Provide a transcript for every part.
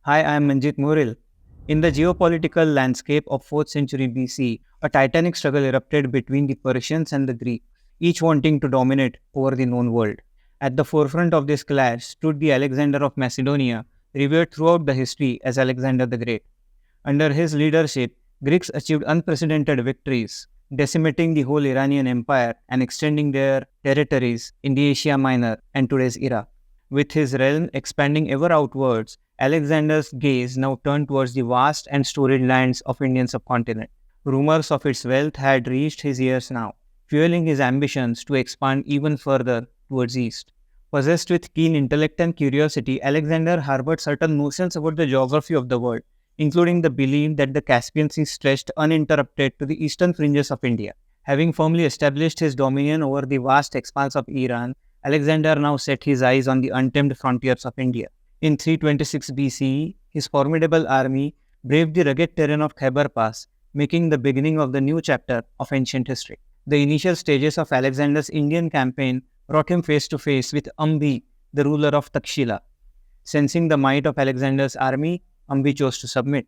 Hi, I am Manjit Moril. In the geopolitical landscape of 4th century BC, a titanic struggle erupted between the Persians and the Greeks, each wanting to dominate over the known world. At the forefront of this clash stood the Alexander of Macedonia, revered throughout the history as Alexander the Great. Under his leadership, Greeks achieved unprecedented victories, decimating the whole Iranian Empire and extending their territories in the Asia Minor and today's Iraq. With his realm expanding ever outwards, Alexander's gaze now turned towards the vast and storied lands of Indian subcontinent. Rumors of its wealth had reached his ears now, fueling his ambitions to expand even further towards east. Possessed with keen intellect and curiosity, Alexander harbored certain notions about the geography of the world, including the belief that the Caspian Sea stretched uninterrupted to the eastern fringes of India. Having firmly established his dominion over the vast expanse of Iran, Alexander now set his eyes on the untamed frontiers of India. In 326 BCE, his formidable army braved the rugged terrain of Khyber Pass, making the beginning of the new chapter of ancient history. The initial stages of Alexander's Indian campaign brought him face to face with Ambi, the ruler of Takshila. Sensing the might of Alexander's army, Ambi chose to submit,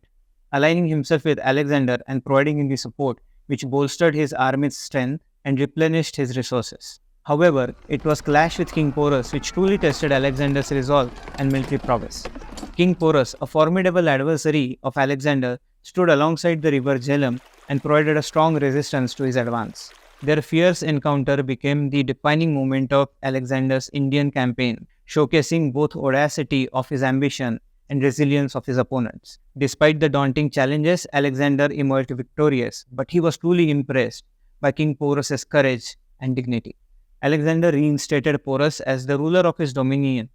aligning himself with Alexander and providing him the support which bolstered his army's strength and replenished his resources. However, it was clash with King Porus which truly tested Alexander's resolve and military prowess. King Porus, a formidable adversary of Alexander, stood alongside the river Jhelum and provided a strong resistance to his advance. Their fierce encounter became the defining moment of Alexander's Indian campaign, showcasing both audacity of his ambition and resilience of his opponents. Despite the daunting challenges, Alexander emerged victorious, but he was truly impressed by King Porus's courage and dignity. Alexander reinstated Porus as the ruler of his dominion,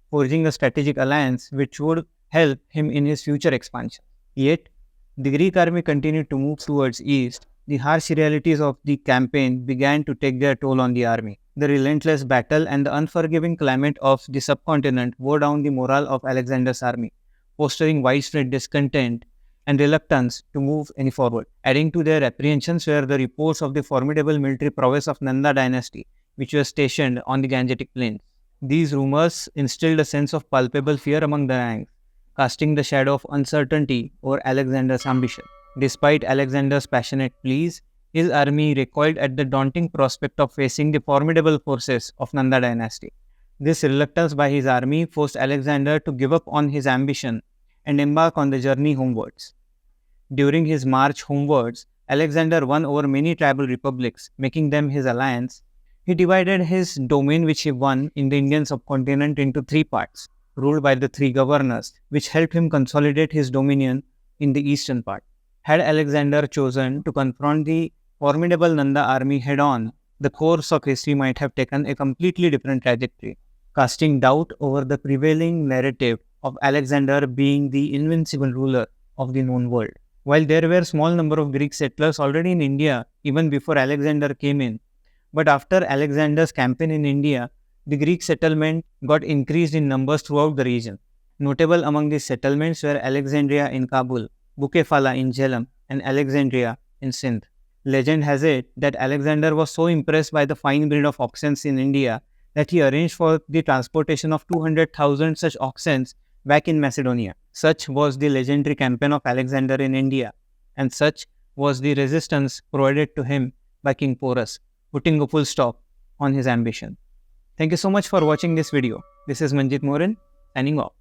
forging a strategic alliance which would help him in his future expansion. Yet, the Greek army continued to move towards east. The harsh realities of the campaign began to take their toll on the army. The relentless battle and the unforgiving climate of the subcontinent wore down the morale of Alexander's army, fostering widespread discontent and reluctance to move any forward. Adding to their apprehensions were the reports of the formidable military prowess of Nanda dynasty, which was stationed on the Gangetic Plains. These rumors instilled a sense of palpable fear among the ranks, casting the shadow of uncertainty over Alexander's ambition. Despite Alexander's passionate pleas, his army recoiled at the daunting prospect of facing the formidable forces of Nanda dynasty. This reluctance by his army forced Alexander to give up on his ambition and embark on the journey homewards. During his march homewards, Alexander won over many tribal republics, making them his alliance. He divided his domain which he won in the Indian subcontinent into three parts, ruled by the three governors, which helped him consolidate his dominion in the eastern part. Had Alexander chosen to confront the formidable Nanda army head-on, the course of history might have taken a completely different trajectory, casting doubt over the prevailing narrative of Alexander being the invincible ruler of the known world. While there were a small number of Greek settlers already in India even before Alexander came in, but after Alexander's campaign in India, the Greek settlement got increased in numbers throughout the region. Notable among these settlements were Alexandria in Kabul, Bukefala in Jhelum, and Alexandria in Sindh. Legend has it that Alexander was so impressed by the fine breed of oxen in India that he arranged for the transportation of 200,000 such oxen back in Macedonia. Such was the legendary campaign of Alexander in India, and such was the resistance provided to him by King Porus, putting a full stop on his ambition. Thank you so much for watching this video. This is Manjit Morin, signing off.